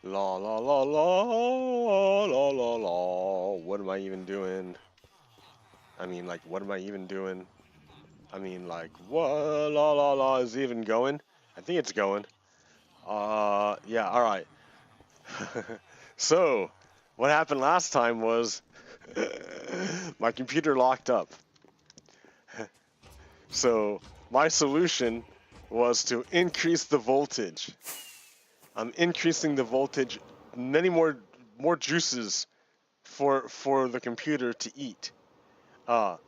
La la la la la la la. What am I even doing? I mean, like, what am I even doing? I mean, like, what? La la la is it even going? I think it's going. Yeah, alright. So, what happened last time was my computer locked up. So, my solution was to increase the voltage. I'm increasing the voltage, many more juices for the computer to eat. Uh,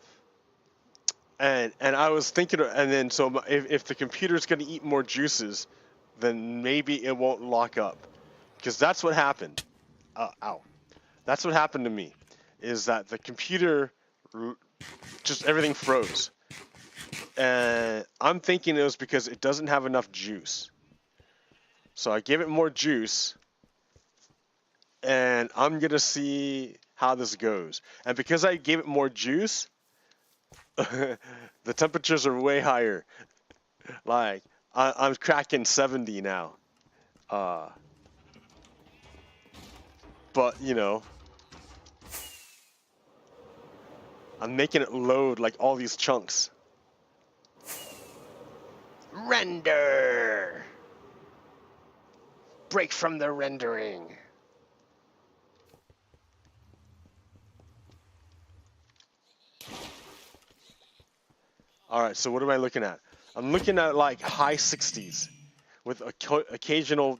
and I was thinking, and then so if the computer's going to eat more juices, then maybe it won't lock up, because that's what happened. Ow, that's what happened to me, is that the computer just everything froze, and I'm thinking it was because it doesn't have enough juice. So I gave it more juice, and I'm gonna see how this goes. And because I gave it more juice, the temperatures are way higher. Like I'm cracking 70 now. Uh, but you know, I'm making it load like all these chunks. Render. Break from the rendering. All right, so what am I looking at? I'm looking at like high 60s with occasional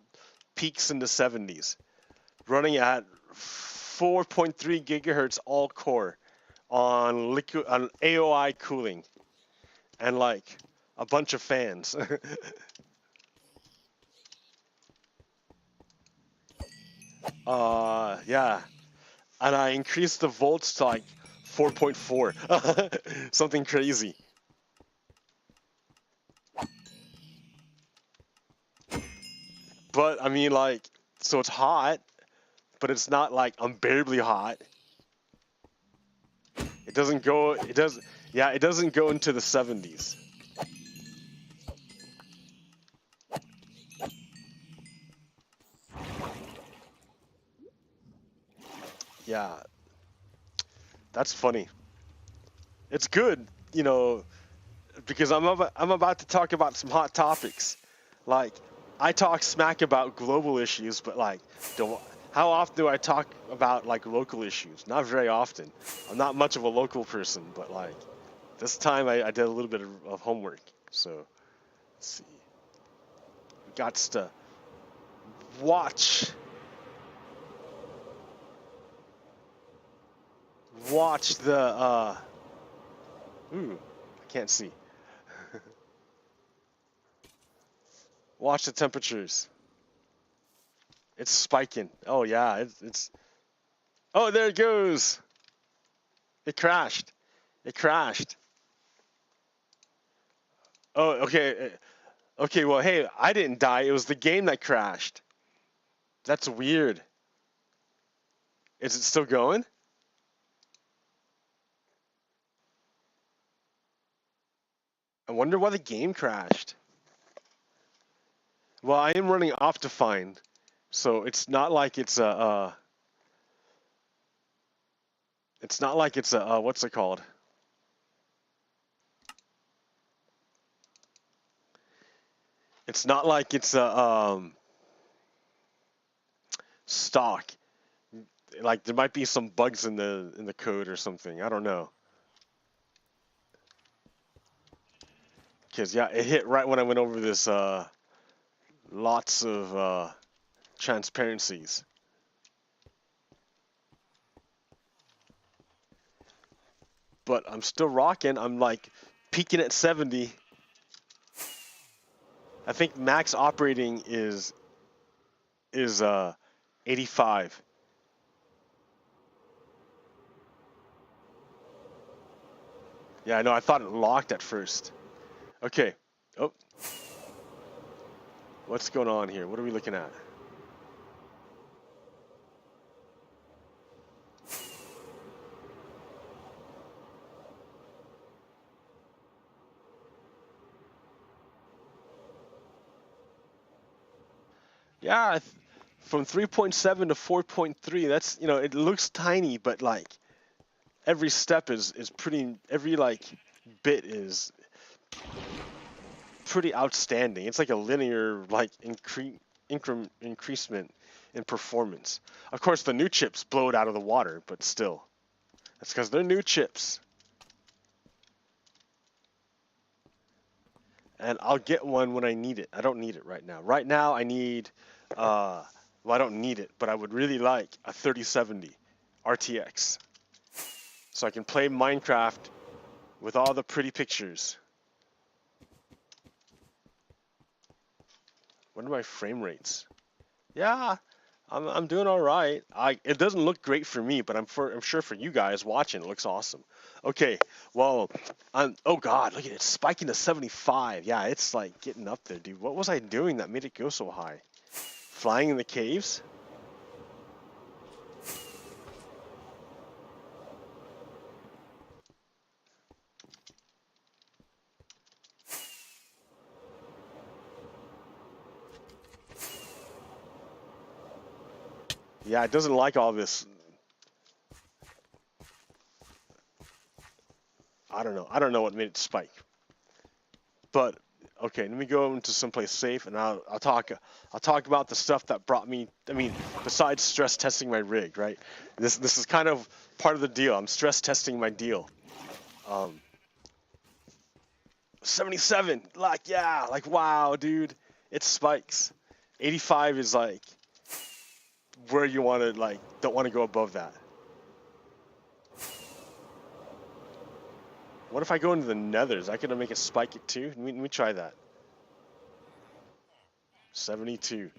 peaks in the 70s, running at 4.3 gigahertz all core on liquid on AOI cooling, and like a bunch of fans. Yeah, and I increased the volts to like 4.4, something crazy. But I mean, like, so it's hot, but it's not like unbearably hot. It doesn't go. It does. Yeah, it doesn't go into the 70s. Yeah, that's funny. It's good, you know, because I'm about to talk about some hot topics. Like, I talk smack about global issues, but like, how often do I talk about like local issues? Not very often. I'm not much of a local person, but like this time I did a little bit of homework. So let's see. We got to watch watch the ooh, I can't see. Watch the temperatures. It's spiking. Oh yeah, it's oh, there it goes. It crashed. It crashed. Oh, okay. Okay, well, hey, I didn't die. It was the game that crashed. That's weird. Is it still going? I wonder why the game crashed. Well, I am running Optifine, so it's not like it's a it's not like it's a what's it called? It's not like it's a stock. Like there might be some bugs in the code or something. I don't know. Cause yeah, it hit right when I went over this lots of transparencies. But I'm still rocking. I'm like peaking at 70. I think max operating is 85. Yeah, I know. I thought it locked at first. Okay. Oh, what's going on here? What are we looking at? Yeah, from 3.7 to 4.3, that's, you know, it looks tiny, but like every step is pretty, every like bit is pretty outstanding. It's like a linear like increasement in performance. Of course, the new chips blow it out of the water, but still, that's because they're new chips. And I'll get one when I need it. I don't need it right now. Right now, I need, well, I don't need it, but I would really like a 3070 RTX, so I can play Minecraft with all the pretty pictures. What are my frame rates? Yeah, I'm doing all right. It doesn't look great for me, but I'm sure for you guys watching, it looks awesome. Okay, well, oh God, look at it, it's spiking to 75. Yeah, it's like getting up there, dude. What was I doing that made it go so high? Flying in the caves? Yeah, it doesn't like all this. I don't know. I don't know what made it spike. But okay, let me go into someplace safe, and I'll talk about the stuff that brought me. I mean, besides stress testing my rig, right? This is kind of part of the deal. I'm stress testing my deal. 77, like, yeah, like, wow, dude, it spikes. 85 is like where you want to, like, don't want to go above that. What if I go into the nethers? I could make it spike it too. Let me try that. 72.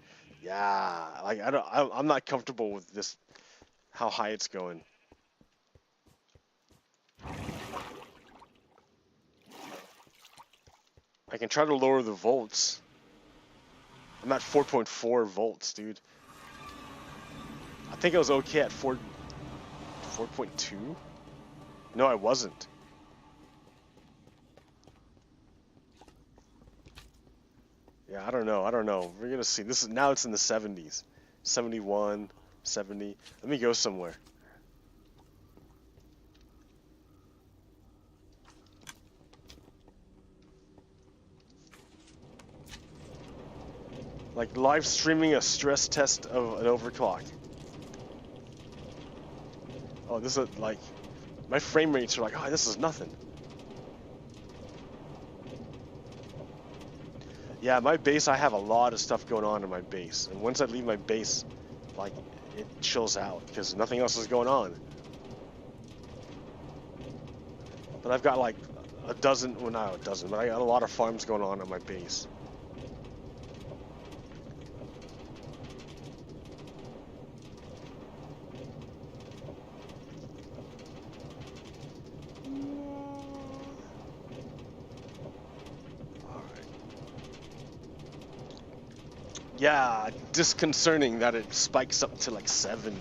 Yeah, like I'm not comfortable with this, how high it's going. I can try to lower the volts. I'm at 4.4 volts, dude. I think I was okay at 4.2. No, I wasn't. Yeah, I don't know. We're gonna see. This is now, it's in the 70s. 71, 70. Let me go somewhere. Like live streaming a stress test of an overclock. Oh, this is like, my frame rates are like, oh, this is nothing. Yeah, my base, I have a lot of stuff going on in my base. And once I leave my base, like, it chills out because nothing else is going on. But I've got like a dozen, well, not a dozen, but I got a lot of farms going on my base. Yeah, disconcerting that it spikes up to like 70,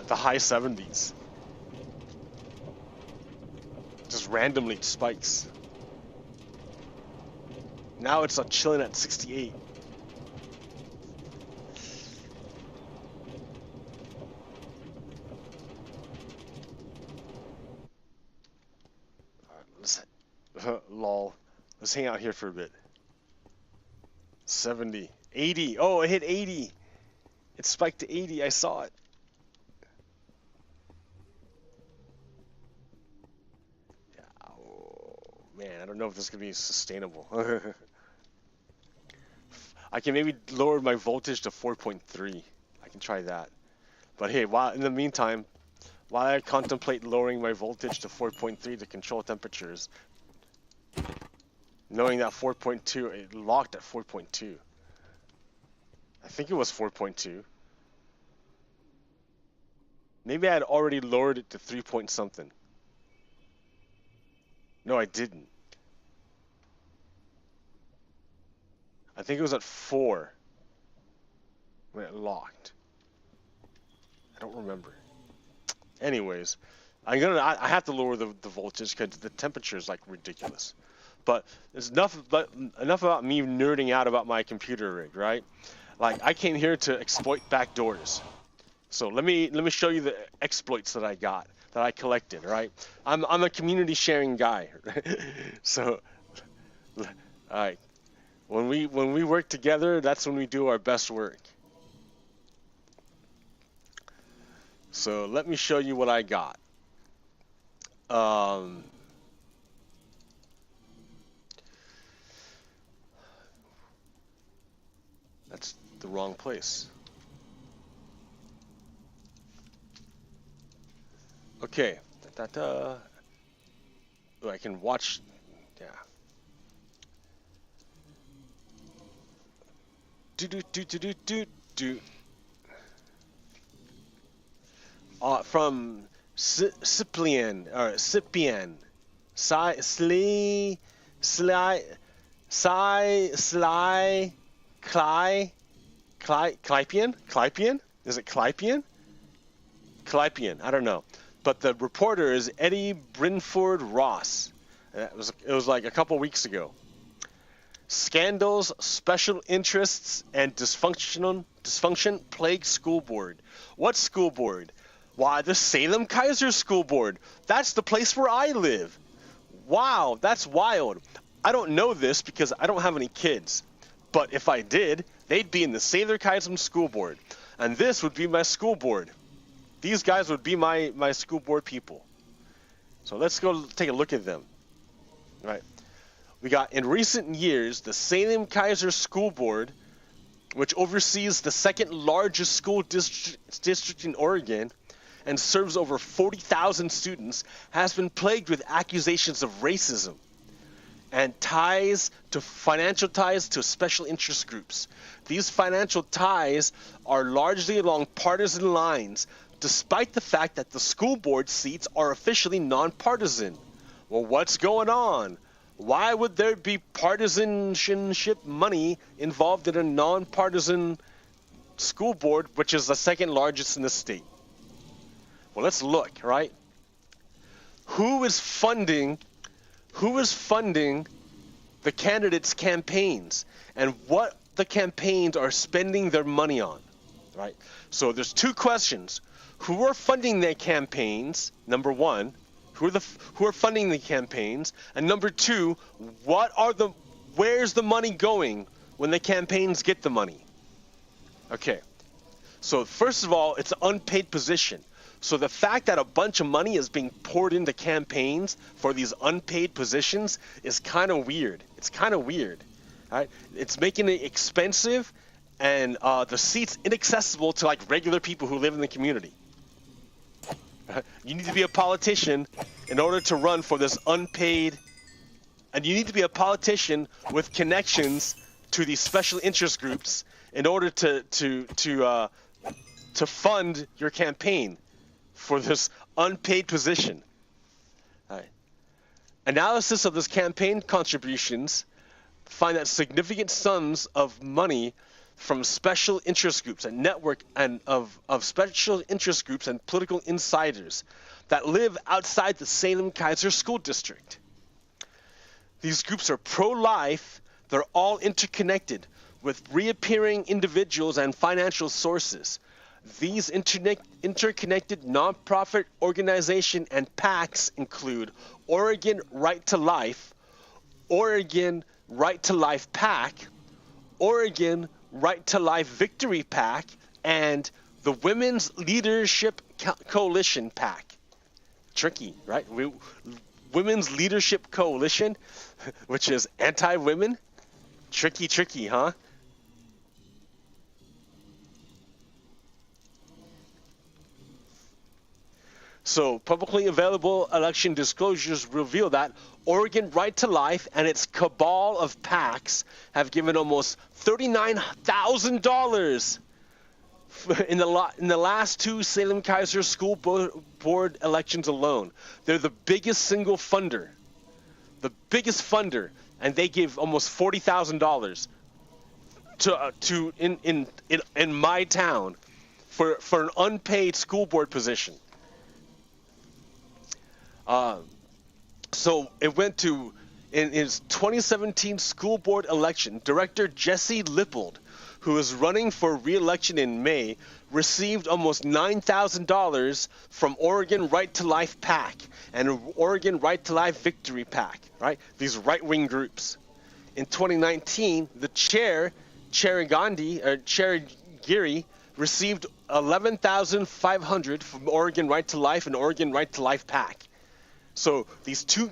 the high 70s. Just randomly it spikes. Now it's chilling at 68. Lol. Let's hang out here for a bit. 70. 80. Oh, it hit 80. It spiked to 80. I saw it. Yeah. Oh, man, I don't know if this is going to be sustainable. I can maybe lower my voltage to 4.3. I can try that. But hey, in the meantime, while I contemplate lowering my voltage to 4.3 to control temperatures, knowing that 4.2, it locked at 4.2. I think it was 4.2. Maybe I had already lowered it to 3 point something. No, I didn't. I think it was at 4 when it locked. I don't remember. Anyways, I have to lower the voltage because the temperature is like ridiculous. But there's enough about me nerding out about my computer rig, right? Like, I came here to exploit backdoors. So let me show you the exploits that I got, that I collected. Right? I'm a community sharing guy. So, all right. When we work together, that's when we do our best work. So let me show you what I got. That's the wrong place. Okay. Oh, I can watch. Yeah. Do. From Cyprian or Cyprian, Sly, Clypian? Is it Clypian? Clypian, I don't know. But the reporter is Eddie Brinford Ross. It was like a couple weeks ago. Scandals, special interests, and dysfunction plague school board. What school board? Why, the Salem Kaiser School Board. That's the place where I live. Wow, that's wild. I don't know this because I don't have any kids. But if I did, they'd be in the Salem Kaiser School Board. And this would be my school board. These guys would be my school board people. So let's go take a look at them. All right. We got, in recent years, the Salem Kaiser School Board, which oversees the second largest school district in Oregon and serves over 40,000 students, has been plagued with accusations of racism and financial ties to special interest groups. These financial ties are largely along partisan lines, despite the fact that the school board seats are officially nonpartisan. Well, what's going on? Why would there be partisanship money involved in a nonpartisan school board, which is the second largest in the state? Well, let's look, right? Who is funding the candidates' campaigns and what the campaigns are spending their money on, right? So there's two questions. Who are funding their campaigns, number one? Who are funding the campaigns? And number two, where's the money going when the campaigns get the money? Okay. So first of all, it's an unpaid position. So the fact that a bunch of money is being poured into campaigns for these unpaid positions is kind of weird. It's kind of weird. Right? It's making it expensive and the seats inaccessible to like regular people who live in the community. You need to be a politician in order to run for this unpaid, and you need to be a politician with connections to these special interest groups in order to fund your campaign for this unpaid position. All right. Analysis of this campaign contributions find that significant sums of money from special interest groups and network and of special interest groups and political insiders that live outside the Salem Kaiser School District. These groups are pro-life. They're all interconnected with reappearing individuals and financial sources. These interconnected nonprofit organization and PACs include Oregon Right to Life, Oregon Right to Life PAC, Oregon Right to Life Victory PAC, and the Women's Leadership Coalition PAC. Tricky, right? Women's Leadership Coalition, which is anti-women. Tricky, huh? So publicly available election disclosures reveal that Oregon Right to Life and its cabal of PACs have given almost $39,000 in the last two Salem Kaiser School Board elections alone. They're the biggest single funder, and they give almost $40,000 in my town for an unpaid school board position. So it went to, in his 2017 school board election, Director Jesse Lippold, who is running for re-election in May, received almost $9,000 from Oregon Right to Life PAC and Oregon Right to Life Victory PAC, right? These right-wing groups. In 2019, the chair, Chair Giri, received $11,500 from Oregon Right to Life and Oregon Right to Life PAC. So these two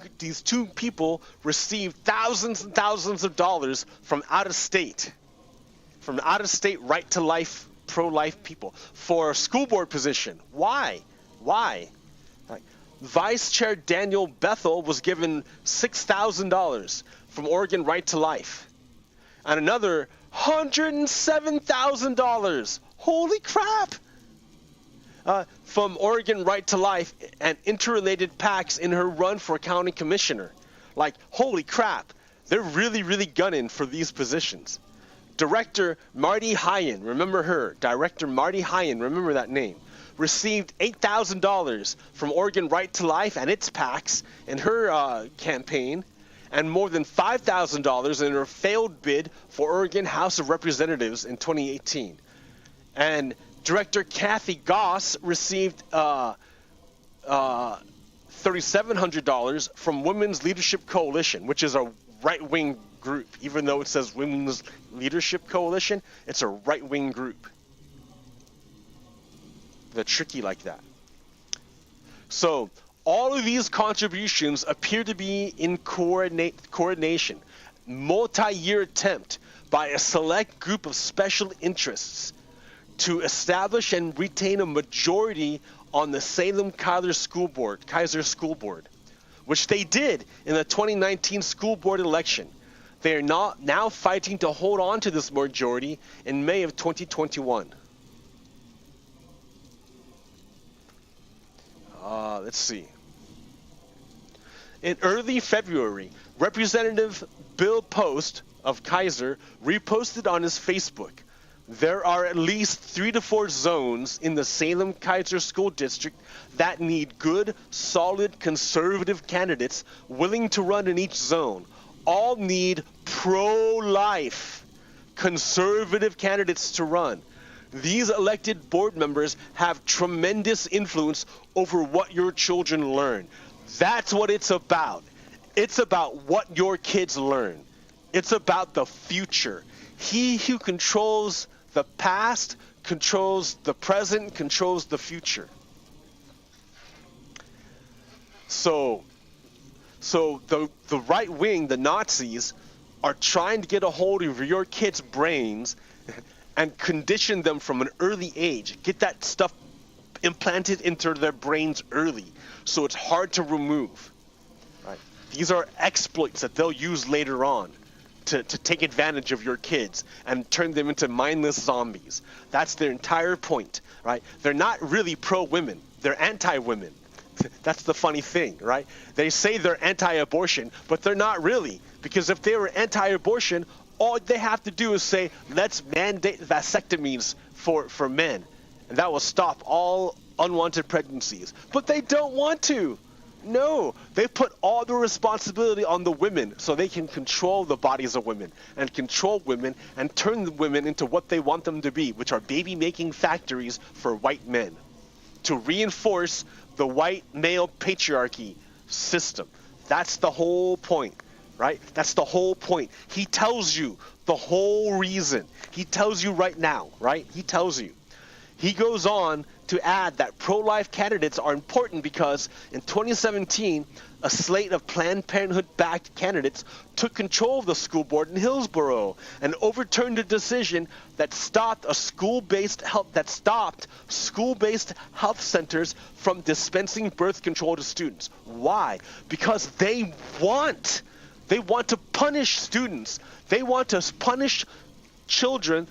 people received thousands and thousands of dollars from out of state right to life, pro-life people for a school board position. Why? Like, Vice Chair Daniel Bethel was given $6,000 from Oregon Right to Life, and another $107,000. Holy crap! From Oregon Right to Life and interrelated PACs in her run for county commissioner. Like, holy crap, they're really, really gunning for these positions. Director Marty Heyen, remember her? Director Marty Heyen, remember that name, received $8,000 from Oregon Right to Life and its PACs in her campaign, and more than $5,000 in her failed bid for Oregon House of Representatives in 2018. And Director Kathy Goss received $3,700 from Women's Leadership Coalition, which is a right-wing group. Even though it says Women's Leadership Coalition, it's a right-wing group. They're tricky like that. So all of these contributions appear to be in coordination, multi-year attempt by a select group of special interests to establish and retain a majority on the Salem-Keizer School Board, which they did in the 2019 school board election. They are now fighting to hold on to this majority in May of 2021. Let's see. In early February, Representative Bill Post of Keizer reposted on his Facebook, "There are at least 3 to 4 zones in the Salem-Keizer School District that need good, solid, conservative candidates willing to run in each zone. All need pro-life, conservative candidates to run. These elected board members have tremendous influence over what your children learn." That's what it's about. It's about what your kids learn. It's about the future. He who controls the past controls the present, controls the future. So the right wing, the Nazis, are trying to get a hold of your kids' brains and condition them from an early age. Get that stuff implanted into their brains early, so it's hard to remove. Right? These are exploits that they'll use later on to take advantage of your kids and turn them into mindless zombies. That's their entire point, right? They're not really pro-women. They're anti-women. That's the funny thing, right? They say they're anti-abortion, but they're not really. Because if they were anti-abortion, all they have to do is say, let's mandate vasectomies for men. And that will stop all unwanted pregnancies. But they don't want to. No, they put all the responsibility on the women so they can control the bodies of women and control women and turn the women into what they want them to be, which are baby-making factories for white men, to reinforce the white male patriarchy system. That's the whole point, right? That's the whole point. He tells you the whole reason. He tells you right now, right? He tells you. He goes on to add that pro-life candidates are important because in 2017, a slate of Planned Parenthood-backed candidates took control of the school board in Hillsborough and overturned a decision that stopped school-based health centers from dispensing birth control to students. Why? Because they want to punish students. They want to punish children,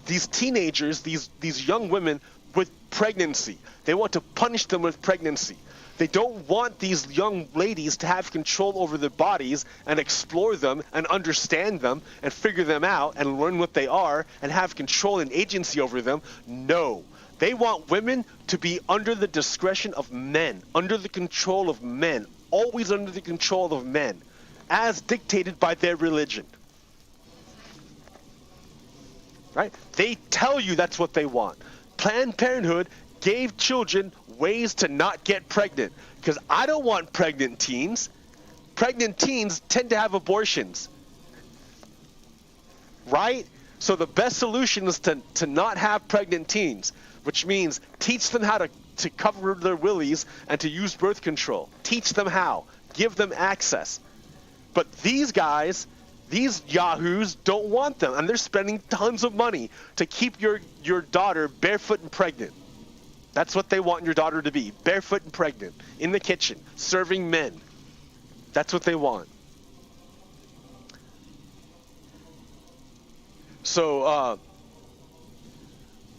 these teenagers, these young women, with pregnancy. They want to punish them with pregnancy. They don't want these young ladies to have control over their bodies and explore them and understand them and figure them out and learn what they are and have control and agency over them. No. They want women to be under the discretion of men, under the control of men, always under the control of men, as dictated by their religion. right? They tell you that's what they want. Planned Parenthood gave children ways to not get pregnant, because I don't want pregnant teens. Pregnant teens tend to have abortions, right? So the best solution is to not have pregnant teens, which means teach them how to cover their willies and to use birth control. Teach them how. Give them access. But these guys, these yahoos, don't want them, and they're spending tons of money to keep your daughter barefoot and pregnant. That's what they want your daughter to be, barefoot and pregnant, in the kitchen, serving men. That's what they want. So,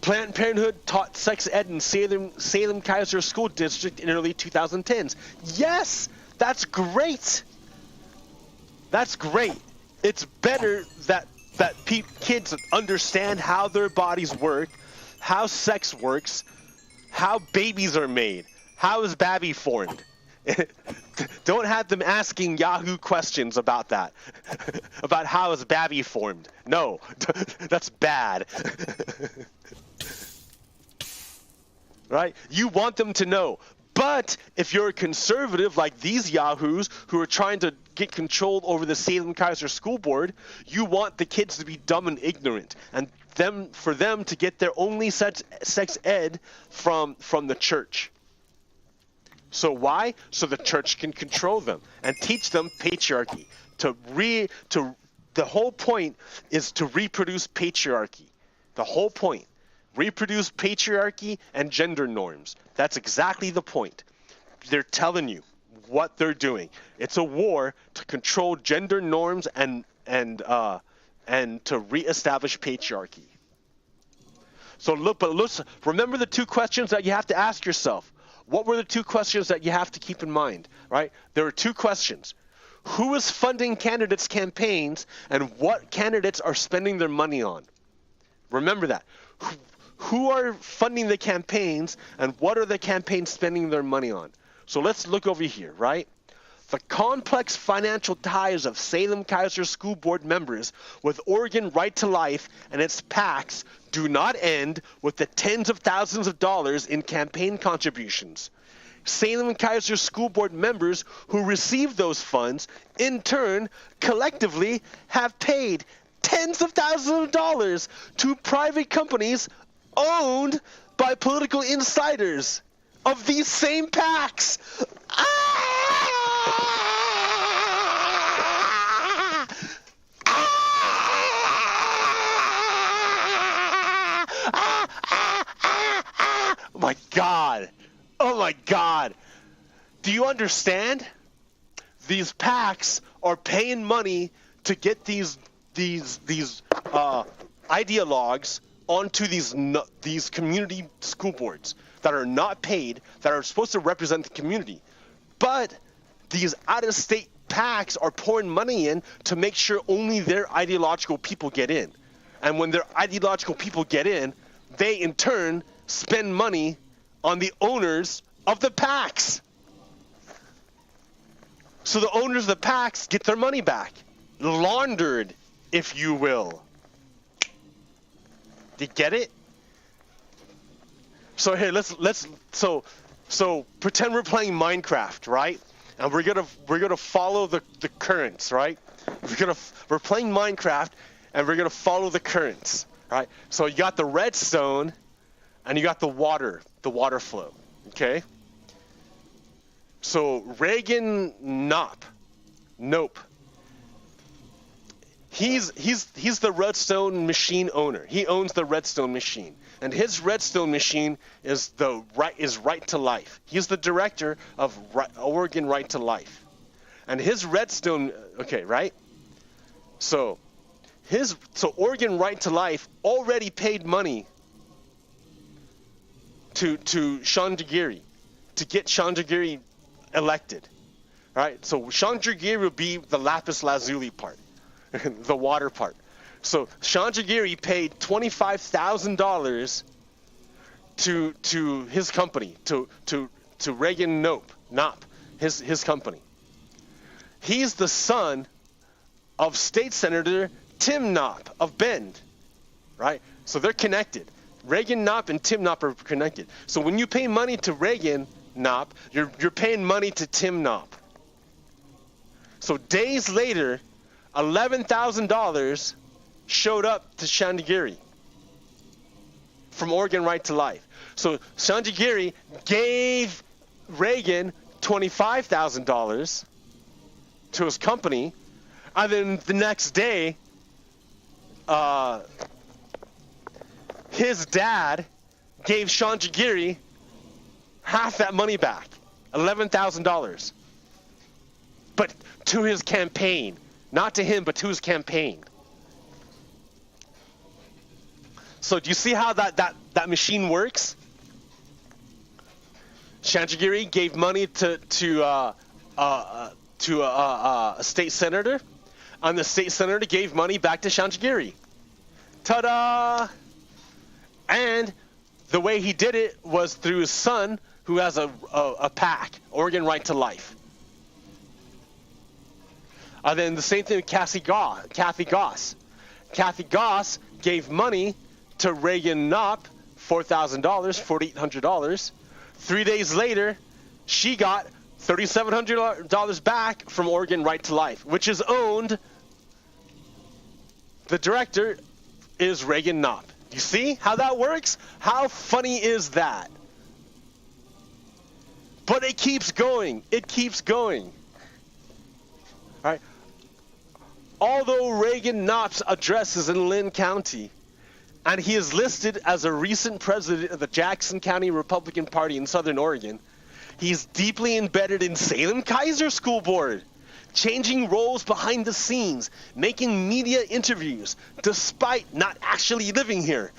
Planned Parenthood taught sex ed in Salem Kaiser School District in early 2010s. Yes, that's great. That's great. It's better that kids understand how their bodies work, how sex works, how babies are made, how is Babby formed. Don't have them asking Yahoo questions about that, about how is Babby formed. No, that's bad. Right? You want them to know. But if you're a conservative like these yahoos who are trying to get control over the Salem Kaiser School Board, you want the kids to be dumb and ignorant, and for them to get their only sex ed from the church. So why? So the church can control them and teach them patriarchy. The whole point is to reproduce patriarchy. The whole point. Reproduce patriarchy and gender norms. That's exactly the point. They're telling you what they're doing. It's a war to control gender norms and to reestablish patriarchy. So remember the two questions that you have to ask yourself. What were the two questions that you have to keep in mind, right? There are two questions. Who is funding candidates' campaigns, and what candidates are spending their money on? Remember that. Who are funding the campaigns, and what are the campaigns spending their money on? So let's look over here, right? The complex financial ties of Salem Kaiser School Board members with Oregon Right to Life and its PACs do not end with the tens of thousands of dollars in campaign contributions. Salem Kaiser School Board members who receive those funds, in turn, collectively have paid tens of thousands of dollars to private companies owned by political insiders of these same PACs. Oh my God. Oh my God. Do you understand? These PACs are paying money to get these ideologues onto these community school boards that are not paid, that are supposed to represent the community. But these out-of-state PACs are pouring money in to make sure only their ideological people get in. And when their ideological people get in, they in turn spend money on the owners of the PACs. So the owners of the PACs get their money back, laundered, if you will. Do you get it? So here, so pretend we're playing Minecraft, right? And we're gonna follow the currents, right? We're playing Minecraft, and we're gonna follow the currents, right? So you got the redstone, and you got the water flow, okay? So Reagan Nope. He's the redstone machine owner. He owns the redstone machine, and his redstone machine is Right to Life. He's the director of Oregon Right to Life, and his redstone. Okay, right. So Oregon Right to Life already paid money to Chandragiri to get Chandragiri elected. Right. So Chandragiri will be the lapis lazuli part. The water part. So Chandragiri paid $25,000 to his company, to Reagan Knopp, his company. He's the son of State Senator Tim Knopp of Bend. right? So they're connected. Reagan Knopp and Tim Knopp are connected. So when you pay money to Reagan Knopp, you're paying money to Tim Knopp. So days later, $11,000 showed up to Shandigiri from Oregon Right to Life. So Shandigiri gave Reagan $25,000 to his company, and then the next day, his dad gave Shandigiri half that money back, $11,000. But to his campaign, not to him, but to his campaign. So do you see how that machine works? Shantigiri gave money to a state senator, and the state senator gave money back to Shantigiri. Ta-da! And the way he did it was through his son, who has a PAC, Oregon Right to Life. And then the same thing with Kathy Goss. Kathy Goss gave money to Reagan Knopp, $4,000, $4,800. 3 days later, she got $3,700 back from Oregon Right to Life, which is owned. The director is Reagan Knopp. You see how that works? How funny is that? But it keeps going. It keeps going. All right. Although Reagan Knopp's address is in Lynn County, and he is listed as a recent president of the Jackson County Republican Party in Southern Oregon, he's deeply embedded in Salem-Keizer School Board, changing roles behind the scenes, making media interviews, despite not actually living here.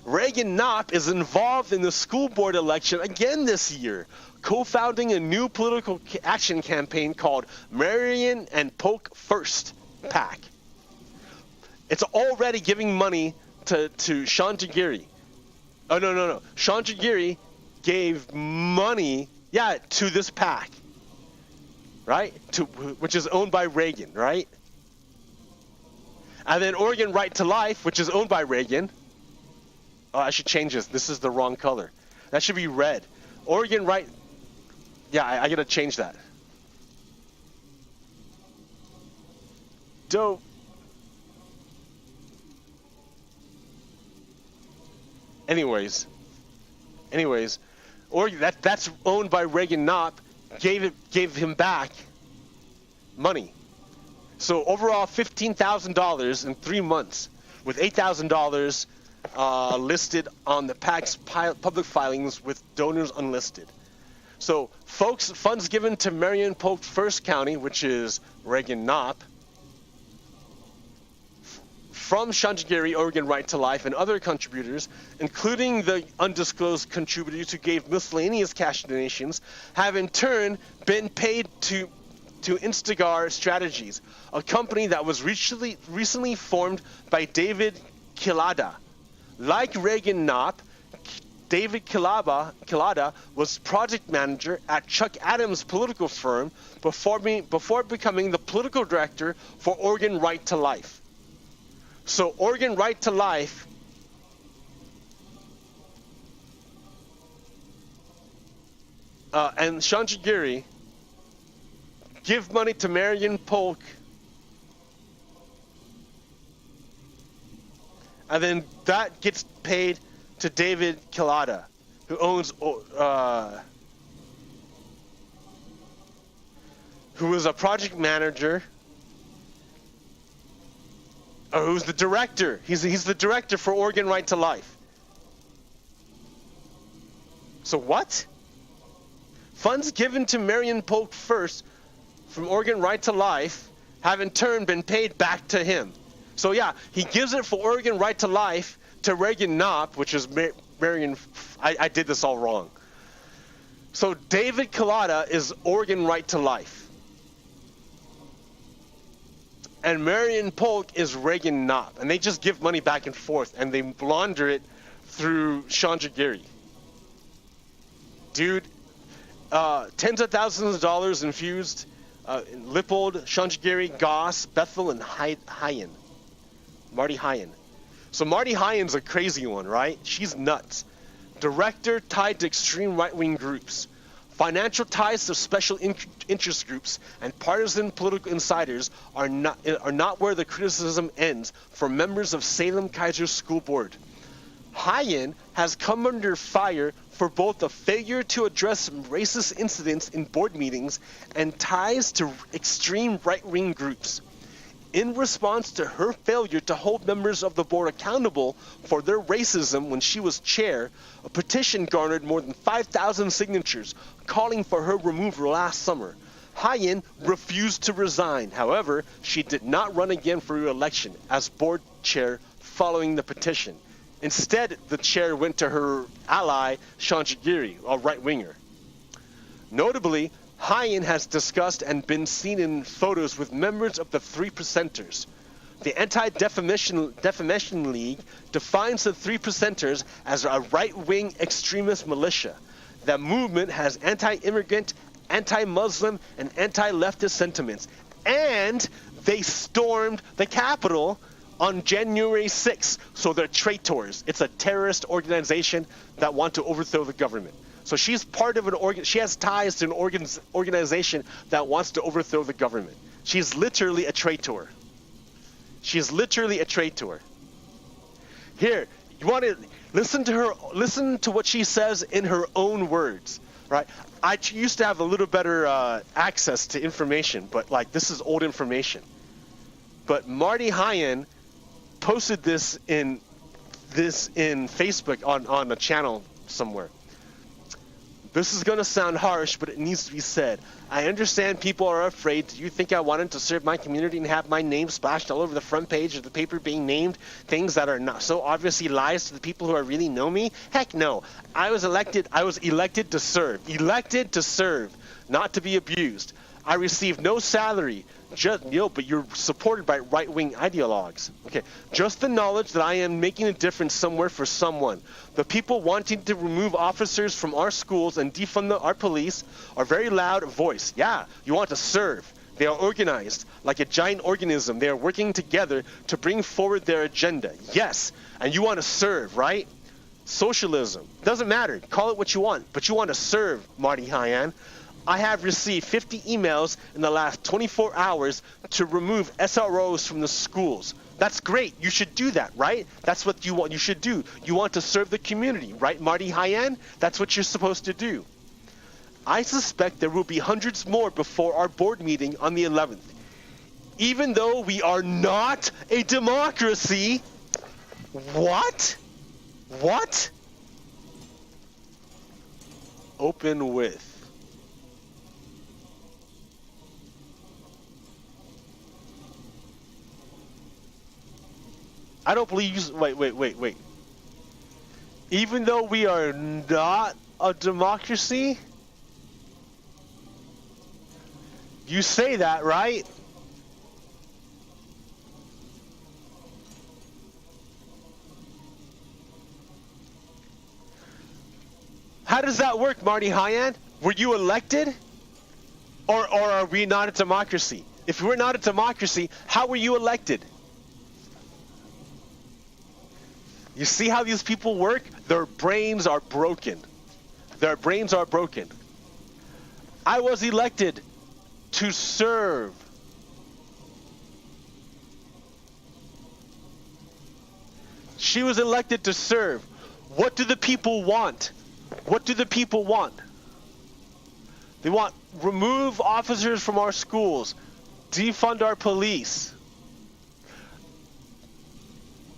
Reagan Knopp is involved in the school board election again this year, co-founding a new political action campaign called Marion and Polk First PAC. It's already giving money to Shantigiri. Oh, no. Shantigiri gave money, to this PAC, right? Which is owned by Reagan, right? And then Oregon Right to Life, which is owned by Reagan. Oh, I should change this. This is the wrong color. That should be red. Oregon Right. Yeah, I gotta change that. Dope. Anyways, that's owned by Reagan Knopp. Gave him back money. So overall, $15,000 in 3 months, with $8,000 listed on the PAC's public filings with donors unlisted. So, folks, funds given to Marion Polk First County, which is Reagan Knopp, from Shantigiri, Oregon Right to Life, and other contributors, including the undisclosed contributors who gave miscellaneous cash donations, have in turn been paid to Instagar Strategies, a company that was recently formed by David Kilada. Like Reagan Knopp, David Kilada was project manager at Chuck Adams' political firm before becoming the political director for Oregon Right to Life. So Oregon Right to Life and Shantigiri give money to Marion Polk, and then that gets paid to David Kilada, who owns, who is a project manager, or who's the director. He's the director for Oregon Right to Life. So what? Funds given to Marion Polk First from Oregon Right to Life have in turn been paid back to him. So yeah, he gives it for Oregon Right to Life to Reagan Knopp, which is Marion. I did this all wrong. So David Kilada is Oregon Right to Life, and Marion Polk is Reagan Knopp, and they just give money back and forth, and they launder it through Shantigiri. Dude, tens of thousands of dollars infused in Lippold, Shantigiri, Goss, Bethel, and Heyen. Marty Heyen. So Marty Heyen's a crazy one, right? She's nuts. Director tied to extreme right-wing groups. Financial ties to special interest groups and partisan political insiders are not where the criticism ends for members of Salem Kaiser School Board. Heyen has come under fire for both a failure to address racist incidents in board meetings and ties to extreme right-wing groups. In response to her failure to hold members of the board accountable for their racism when she was chair, a petition garnered more than 5,000 signatures calling for her removal last summer. Heyen refused to resign. However, she did not run again for re-election as board chair following the petition. Instead, the chair went to her ally, Shanjagiri, a right-winger. Notably, Heyen has discussed and been seen in photos with members of the Three Percenters. The Anti-Defamation League defines the Three Percenters as a right-wing extremist militia. The movement has anti-immigrant, anti-Muslim, and anti-leftist sentiments. And they stormed the Capitol on January 6th, so they're traitors. It's a terrorist organization that want to overthrow the government. So she's part of she has ties to an organization that wants to overthrow the government. She's literally a traitor. She's literally a traitor. Here, you want to listen to what she says in her own words, right? I used to have a little better access to information, but like this is old information. But Marty Heyen posted this in Facebook on a channel somewhere. This is going to sound harsh, but it needs to be said. I understand people are afraid. Do you think I wanted to serve my community and have my name splashed all over the front page of the paper being named things that are not so obviously lies to the people who really know me? Heck no. I was elected to serve. Elected to serve, not to be abused. I received no salary, but you're supported by right-wing ideologues. Okay, just the knowledge that I am making a difference somewhere for someone. The people wanting to remove officers from our schools and defund our police are very loud voice. Yeah, you want to serve. They are organized like a giant organism. They are working together to bring forward their agenda. Yes, and you want to serve, right? Socialism. Doesn't matter. Call it what you want, but you want to serve, Marty Heyen. I have received 50 emails in the last 24 hours to remove SROs from the schools. That's great. You should do that, right? That's what you want. You should do. You want to serve the community, right, Marty Heyen? That's what you're supposed to do. I suspect there will be hundreds more before our board meeting on the 11th. Even though we are not a democracy. What? What? Open with. I don't believe you. Wait. Even though we are not a democracy, you say that, right? How does that work, Marty Heyen? Were you elected? Or are we not a democracy? If we're not a democracy, how were you elected? You see how these people work? Their brains are broken. Their brains are broken. I was elected to serve. She was elected to serve. What do the people want? What do the people want? They want remove officers from our schools, defund our police.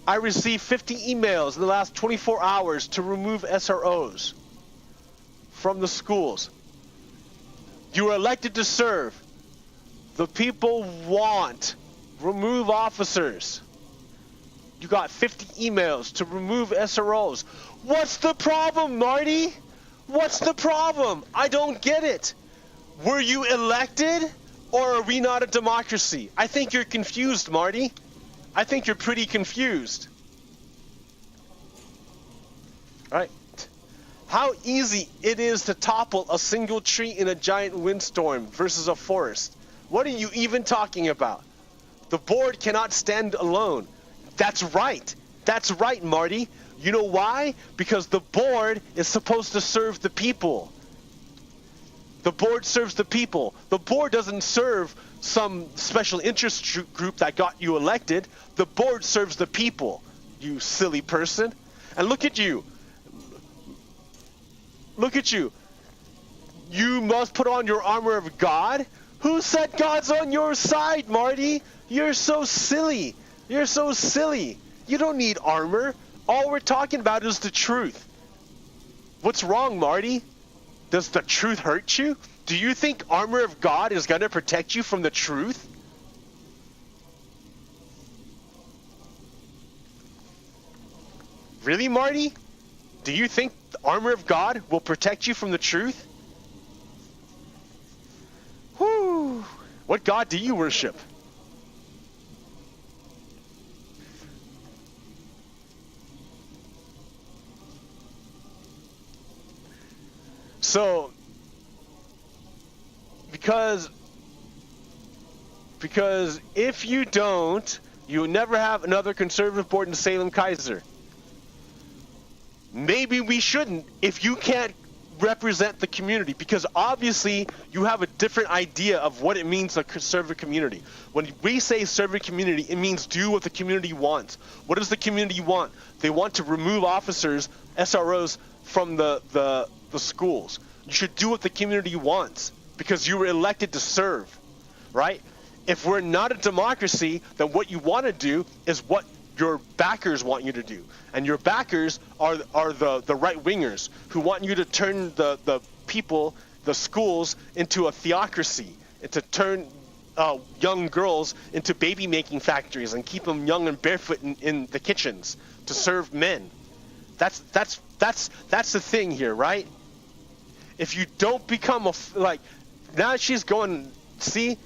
I received 50 emails in the last 24 hours to remove SROs from the schools. You were elected to serve. The people want remove officers. You got 50 emails to remove SROs. What's the problem, Marty? What's the problem? I don't get it. Were you elected or are we not a democracy? I think you're confused, Marty. I think you're pretty confused. All right. How easy it is to topple a single tree in a giant windstorm versus a forest. What are you even talking about? The board cannot stand alone. That's right. That's right, Marty. You know why? Because the board is supposed to serve the people. The board serves the people. The board doesn't serve some special interest group that got you elected. The board serves the people, you silly person. And look at you. Look at you. You must put on your armor of God? Who said God's on your side, Marty? You're so silly. You're so silly. You don't need armor. All we're talking about is the truth. What's wrong, Marty? Does the truth hurt you? Do you think armor of God is going to protect you from the truth? Really, Marty? Do you think the armor of God will protect you from the truth? Whew. What God do you worship? So, because if you don't, you'll never have another conservative board in Salem Kaiser. Maybe we shouldn't if you can't represent the community, because obviously you have a different idea of what it means to serve a community. When we say serve a community, it means do what the community wants. What does the community want? They want to remove officers, SROs, from the schools. You should do what the community wants because you were elected to serve, right? If we're not a democracy, then what you want to do is what your backers want you to do. And your backers are the right-wingers who want you to turn the people, the schools, into a theocracy, and to turn young girls into baby-making factories and keep them young and barefoot in the kitchens to serve men. That's the thing here, right? If you don't become now she's going, see,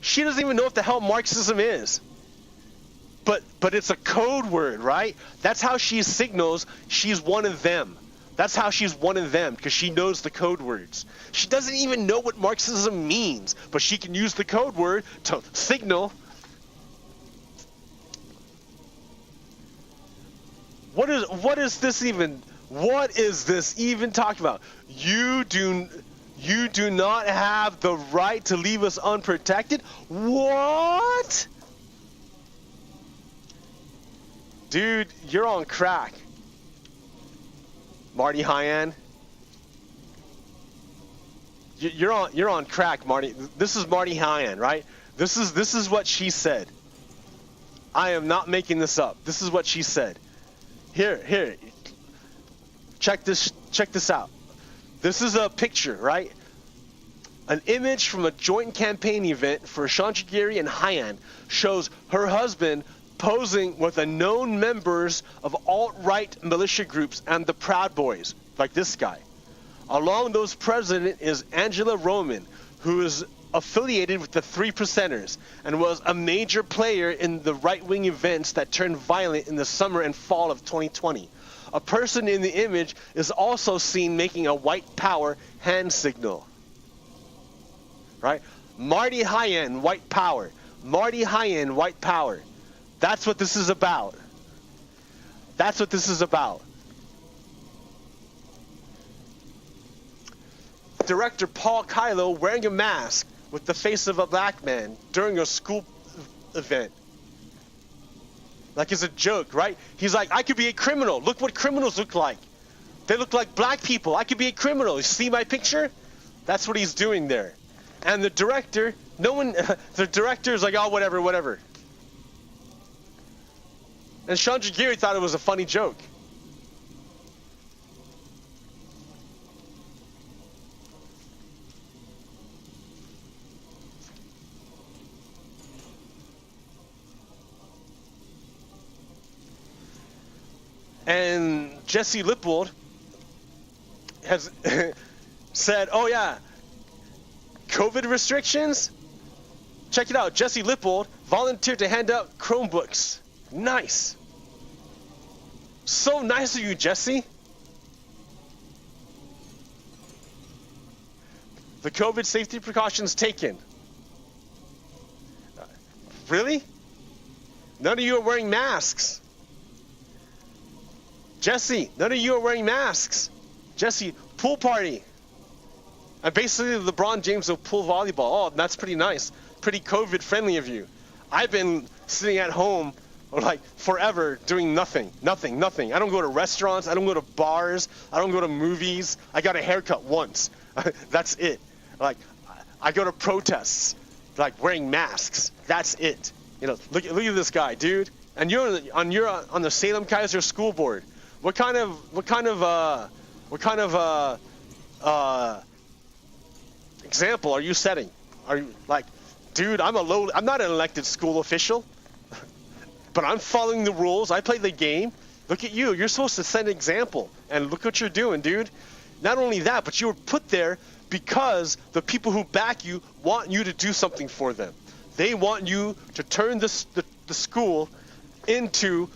she doesn't even know what the hell Marxism is. But it's a code word, right? That's how she signals she's one of them. That's how she's one of them, because she knows the code words. She doesn't even know what Marxism means, but she can use the code word to signal. What is this even talking about? You do not have the right to leave us unprotected? What? Dude, you're on crack. Marty Heyen. You're on crack, Marty. This is Marty Heyen, right? This is what she said. I am not making this up. This is what she said. Here. Check this out. This is a picture, right? An image from a joint campaign event for Chandragiri and Heyen shows her husband posing with known members of alt-right militia groups and the Proud Boys, like this guy. Along those present is Angela Roman, who is affiliated with the Three Percenters and was a major player in the right-wing events that turned violent in the summer and fall of 2020. A person in the image is also seen making a white power hand signal. Right? Marty Heyen, white power. Marty Heyen, white power. That's what this is about. That's what this is about. Director Paul Kylo wearing a mask with the face of a black man during a school event. Like it's a joke, right? He's like, I could be a criminal. Look what criminals look like. They look like black people. I could be a criminal. You see my picture? That's what he's doing there. And the director, the director is like, oh, whatever. And Chandragiri thought it was a funny joke. And Jesse Lippold has said, oh yeah, COVID restrictions? Check it out. Jesse Lippold volunteered to hand out Chromebooks. Nice. So nice of you, Jesse. The COVID safety precautions taken. Really? None of you are wearing masks. Jesse, none of you are wearing masks. Jesse, pool party. And basically LeBron James will pool volleyball. Oh, that's pretty nice. Pretty COVID friendly of you. I've been sitting at home like forever doing nothing. I don't go to restaurants. I don't go to bars. I don't go to movies. I got a haircut once. That's it. Like, I go to protests, like wearing masks. That's it. You know, look at this guy, dude. And you're on the Salem Kaiser School Board. What kind of example are you setting? Are you like, dude, I'm not an elected school official, but I'm following the rules. I play the game. Look at you. You're supposed to set an example, and look what you're doing, dude. Not only that, but you were put there because the people who back you want you to do something for them. They want you to turn the school into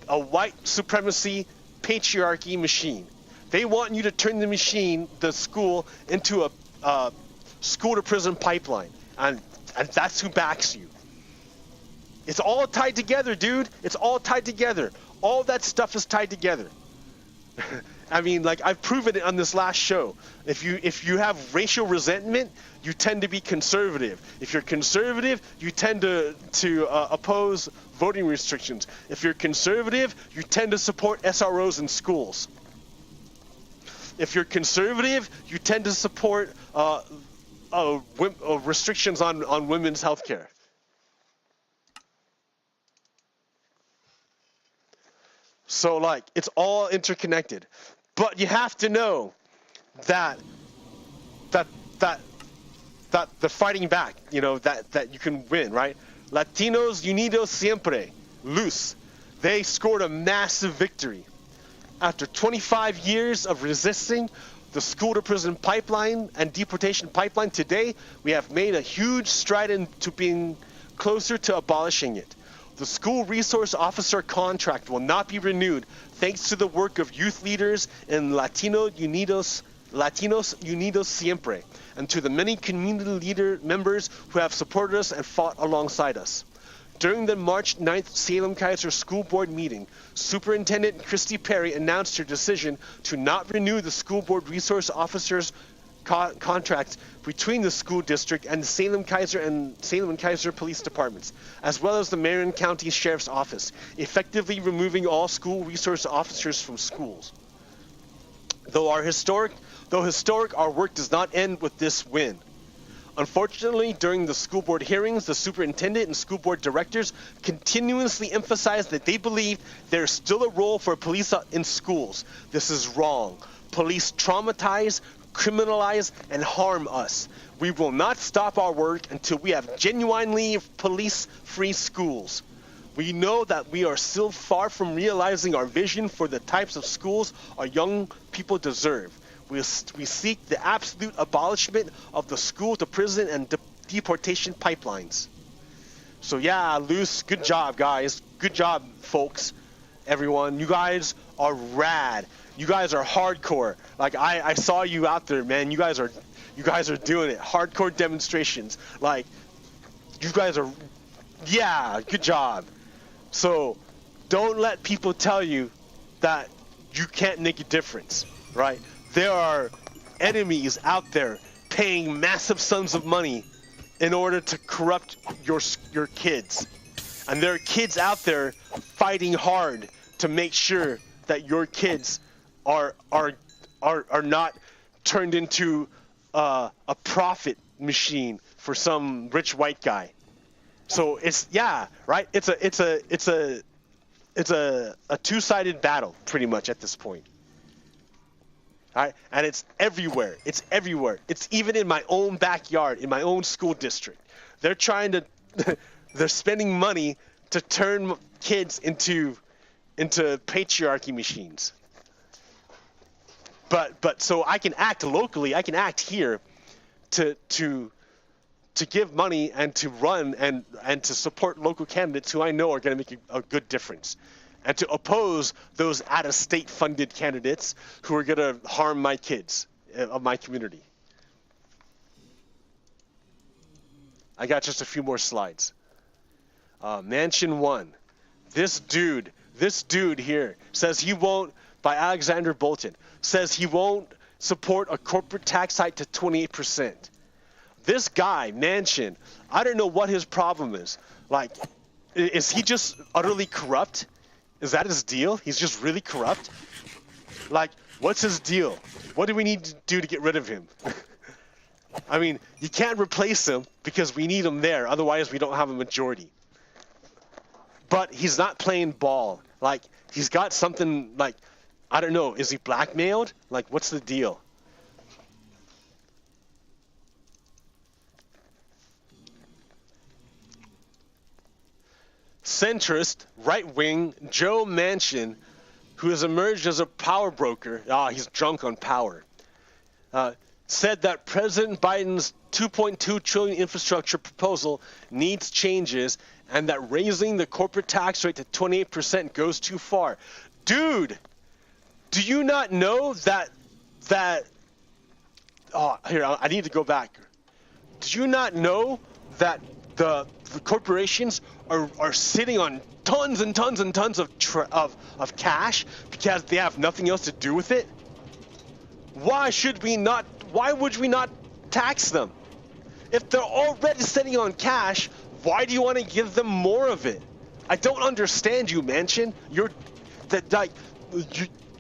a white supremacy patriarchy machine. They want you to turn the school into a school to prison pipeline, and that's who backs you. It's all tied together, dude. It's all tied together. All that stuff is tied together. I mean, like, I've proven it on this last show. If you have racial resentment, you tend to be conservative. If you're conservative, you tend to oppose voting restrictions. If you're conservative, you tend to support SROs in schools. If you're conservative, you tend to support restrictions on women's health care. So, like, it's all interconnected. But you have to know that the fighting back, you know, that you can win, right? Latinos Unidos Siempre, Luz, they scored a massive victory. After 25 years of resisting the school-to-prison pipeline and deportation pipeline, today we have made a huge stride into being closer to abolishing it. The school resource officer contract will not be renewed thanks to the work of youth leaders in Latinos Unidos Siempre, and to the many community members who have supported us and fought alongside us. During the March 9th Salem Kaiser School Board meeting, Superintendent Christy Perry announced her decision to not renew the school board resource officers contracts between the school district and the Salem and Kaiser police departments, as well as the Marion County Sheriff's Office, effectively removing all school resource officers from schools. Though historic, our work does not end with this win. Unfortunately, during the school board hearings, the superintendent and school board directors continuously emphasized that they believe there's still a role for police in schools. This is wrong. Police traumatize, criminalize, and harm us. We will not stop our work until we have genuinely police-free schools. We know that we are still far from realizing our vision for the types of schools our young people deserve. We seek the absolute abolishment of the school to prison and deportation pipelines. So yeah, Luce, good job, guys. Good job, folks, everyone. You guys are rad. You guys are hardcore. Like, I saw you out there, man. You guys are doing it. Hardcore demonstrations. Like, you guys are, yeah, good job. So don't let people tell you that you can't make a difference, right? There are enemies out there paying massive sums of money in order to corrupt your kids. And there are kids out there fighting hard to make sure that your kids are not turned into a profit machine for some rich white guy. So it's, yeah, right? It's a two-sided battle pretty much at this point. All right? And it's everywhere. It's everywhere. It's even in my own backyard, in my own school district. They're trying to they're spending money to turn kids into patriarchy machines. But so I can act locally, I can act here to give money and to run and to support local candidates who I know are going to make a good difference, and to oppose those out-of-state funded candidates who are going to harm my kids of my community. I got just a few more slides. Manchin 1. This dude here says he won't, by Alexander Bolton, says he won't support a corporate tax hike to 28%. This guy, Manchin, I don't know what his problem is. Like, is he just utterly corrupt? Is that his deal? He's just really corrupt? Like, what's his deal? What do we need to do to get rid of him? I mean, you can't replace him because we need him there. Otherwise, we don't have a majority. But he's not playing ball. Like, he's got something, like, I don't know. Is he blackmailed? Like, what's the deal? Centrist, right-wing Joe Manchin, who has emerged as a power broker, he's drunk on power, said that President Biden's $2.2 trillion infrastructure proposal needs changes and that raising the corporate tax rate to 28% goes too far. Dude, do you not know that here, I need to go back. Do you not know that the corporations are sitting on tons and tons and tons of cash because they have nothing else to do with it? Why would we not tax them? If they're already sitting on cash, why do you want to give them more of it? I don't understand you, Manchin.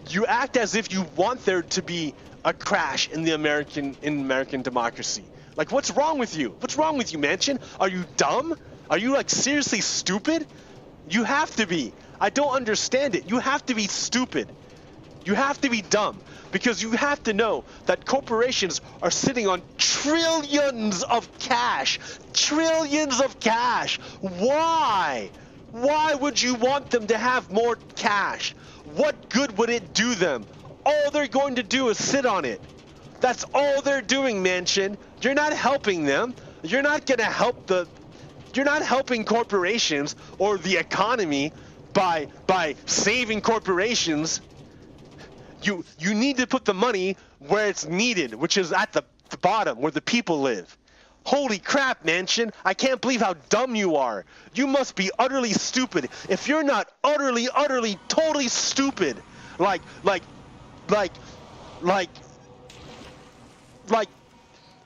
You act as if you want there to be a crash in the American democracy. Like, what's wrong with you? What's wrong with you, Manchin? Are you dumb? Are you, like, seriously stupid? You have to be. I don't understand it. You have to be stupid. You have to be dumb. Because you have to know that corporations are sitting on trillions of cash. Trillions of cash. Why? Why would you want them to have more cash? What good would it do them? All they're going to do is sit on it. That's all they're doing, Manchin. You're not helping them. You're not going to help you're not helping corporations or the economy by saving corporations. You need to put the money where it's needed, which is at the bottom, where the people live. Holy crap, Manchin. I can't believe how dumb you are. You must be utterly stupid. If you're not utterly, totally stupid, like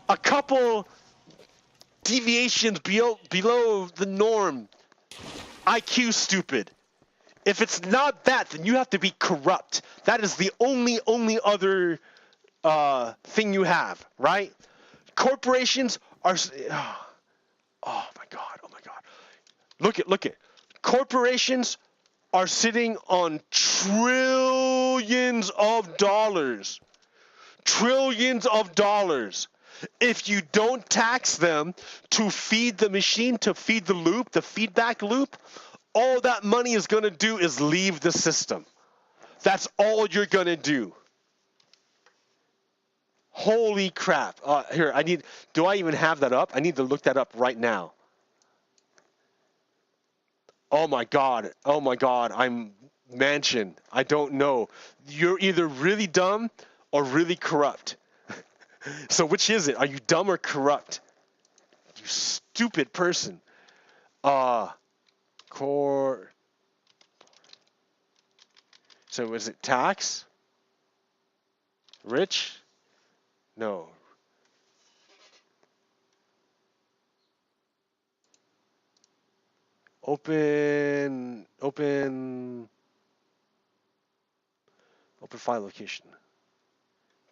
a couple deviations below the norm, IQ stupid. If it's not that, then you have to be corrupt. That is the only other thing you have, right? Corporations are. Oh my God! Look at. Corporations are sitting on trillions of dollars. Trillions of dollars. If you don't tax them to feed the machine, to feed the loop, the feedback loop, all that money is going to do is leave the system. That's all you're going to do. Holy crap. Here, do I even have that up? I need to look that up right now. Oh my God. I'm Manchin. I don't know. You're either really dumb or really corrupt. So which is it? Are you dumb or corrupt? You stupid person. So is it tax? Rich? No. Open file location.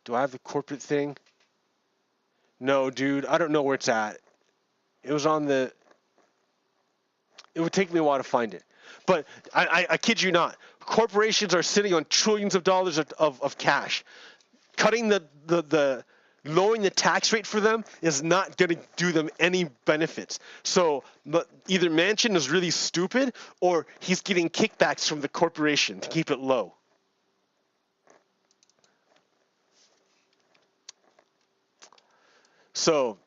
Do I have the corporate thing? No, dude, I don't know where it's at. It was on the... It would take me a while to find it. But I kid you not. Corporations are sitting on trillions of dollars of cash. Cutting lowering the tax rate for them is not going to do them any benefits. So either Manchin is really stupid or he's getting kickbacks from the corporation to keep it low. So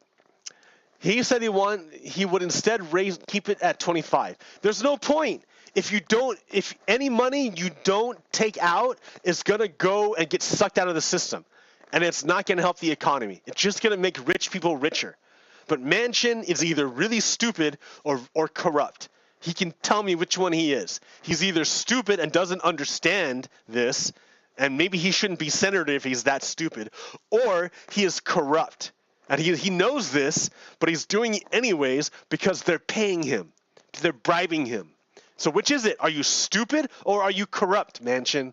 he said he would instead keep it at 25. There's no point. If any money you don't take out is going to go and get sucked out of the system, and it's not going to help the economy. It's just going to make rich people richer. But Manchin is either really stupid or corrupt. he can tell me which one he is. He's either stupid and doesn't understand this, and maybe he shouldn't be senator if he's that stupid, or he is corrupt. And he knows this, but he's doing it anyways because they're paying him. They're bribing him. So which is it? Are you stupid or are you corrupt, Manchin?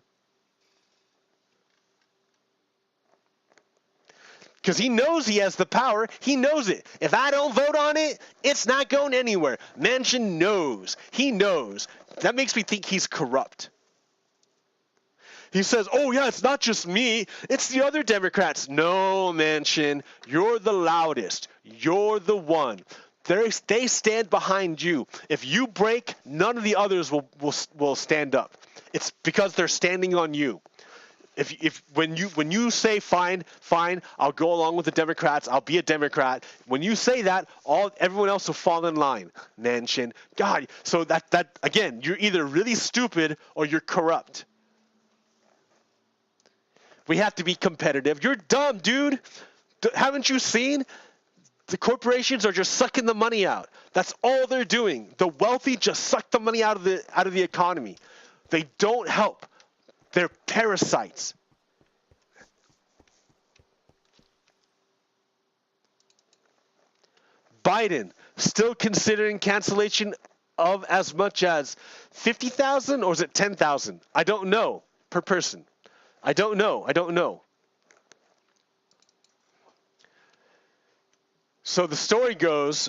Because he knows he has the power. He knows it. If I don't vote on it, it's not going anywhere. Manchin knows. He knows. That makes me think he's corrupt. He says, oh, yeah, it's not just me. It's the other Democrats. No, Manchin, you're the loudest. You're the one. They stand behind you. If you break, none of the others will stand up. It's because they're standing on you. When you say fine, I'll go along with the Democrats. I'll be a Democrat. When you say that, everyone else will fall in line. Manchin, God. So that again, you're either really stupid or you're corrupt. We have to be competitive. You're dumb, dude. Haven't you seen? The corporations are just sucking the money out. That's all they're doing. The wealthy just suck the money out of the economy. They don't help. They're parasites. Biden still considering cancellation of as much as 50,000 or is it 10,000? I don't know per person. I don't know. So the story goes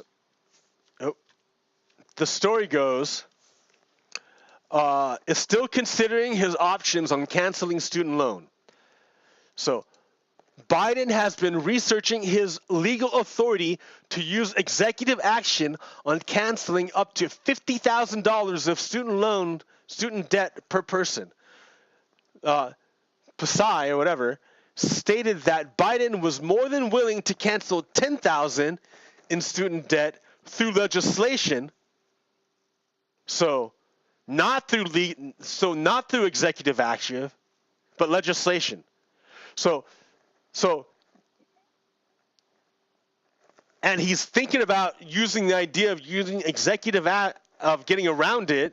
is still considering his options on canceling student loan. So Biden has been researching his legal authority to use executive action on canceling up to $50,000 of student debt per person. Pasai or whatever stated that Biden was more than willing to cancel $10,000 in student debt through legislation. So not through executive action, but legislation. And he's thinking about using the idea of using of getting around the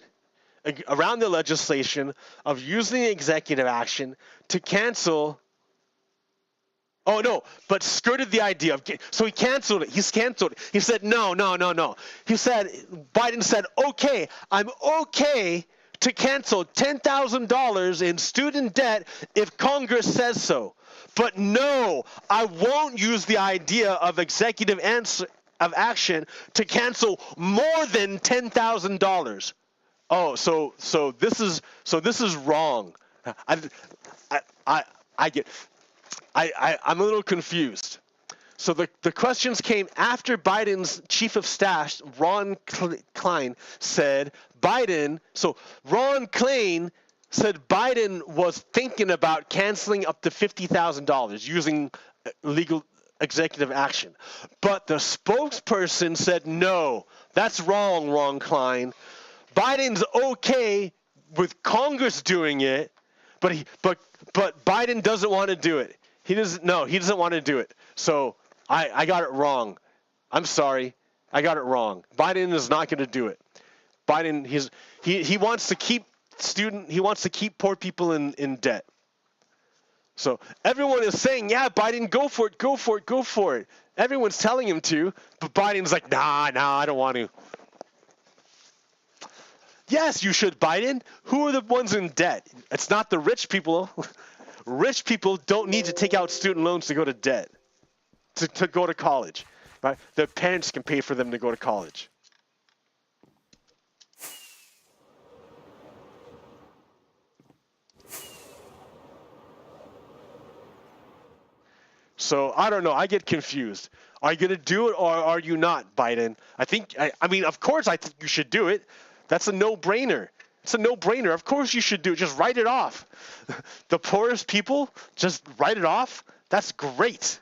legislation, of using executive action to cancel. Oh, no, but skirted the idea of so he canceled it. He's canceled it. He said, no. Biden said, okay, I'm okay to cancel $10,000 in student debt if Congress says so. But no, I won't use the idea of executive action to cancel more than $10,000. Oh, so this is wrong. I'm a little confused. So the questions came after Biden's chief of staff, Ron Klain, said Biden. So Ron Klain said Biden was thinking about canceling up to $50,000 using legal executive action. But the spokesperson said, no, that's wrong, Ron Klain. Biden's okay with Congress doing it, but Biden doesn't want to do it. He doesn't want to do it. So I got it wrong. I'm sorry. I got it wrong. Biden is not going to do it. Biden, he wants to keep poor people in debt. So everyone is saying, yeah, Biden, go for it. Everyone's telling him to, but Biden's like, nah, I don't want to. Yes, you should, Biden. Who are the ones in debt? It's not the rich people. Rich people don't need to take out student loans to go to debt, to go to college. Right? Their parents can pay for them to go to college. So I don't know. I get confused. Are you going to do it or are you not, Biden? I mean, of course I think you should do it. That's a no-brainer. It's a no-brainer. Of course you should do it. Just write it off. The poorest people, just write it off. That's great.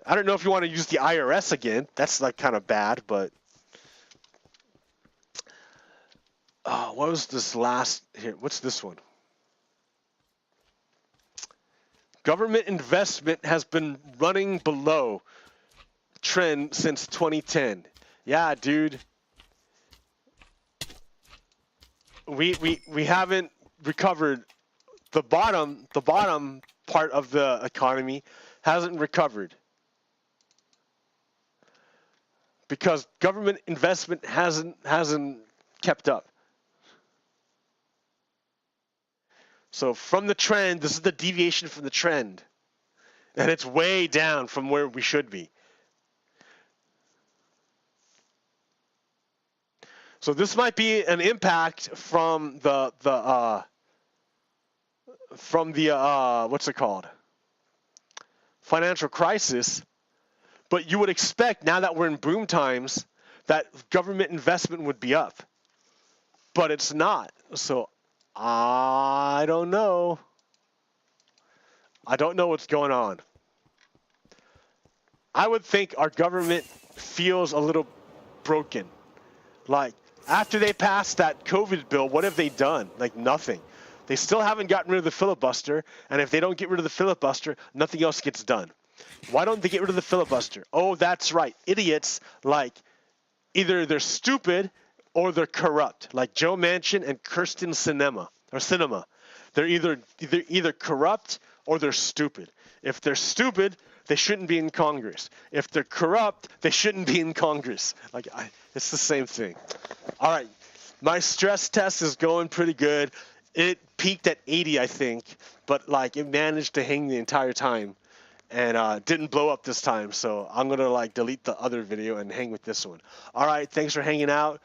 I don't know if you want to use the IRS again. That's like kind of bad, but what was this last here? What's this one? Government investment has been running below trend since 2010. Yeah, dude. we haven't recovered. The bottom part of the economy hasn't recovered because government investment hasn't kept up. So from the trend, this is the deviation from the trend, and it's way down from where we should be. So this might be an impact from the what's it called? Financial crisis. But you would expect now that we're in boom times that government investment would be up. But it's not. So I don't know. I don't know what's going on. I would think our government feels a little broken. Like, after they passed that COVID bill, what have they done? Like, nothing. They still haven't gotten rid of the filibuster, and if they don't get rid of the filibuster, nothing else gets done. Why don't they get rid of the filibuster? Oh, that's right. Idiots, like, either they're stupid or they're corrupt, like Joe Manchin and Kirsten Sinema. They're either corrupt or they're stupid. If they're stupid, they shouldn't be in Congress. If they're corrupt, they shouldn't be in Congress. It's the same thing. All right, my stress test is going pretty good. It peaked at 80, I think, but like it managed to hang the entire time, and didn't blow up this time. So I'm gonna like delete the other video and hang with this one. All right, thanks for hanging out.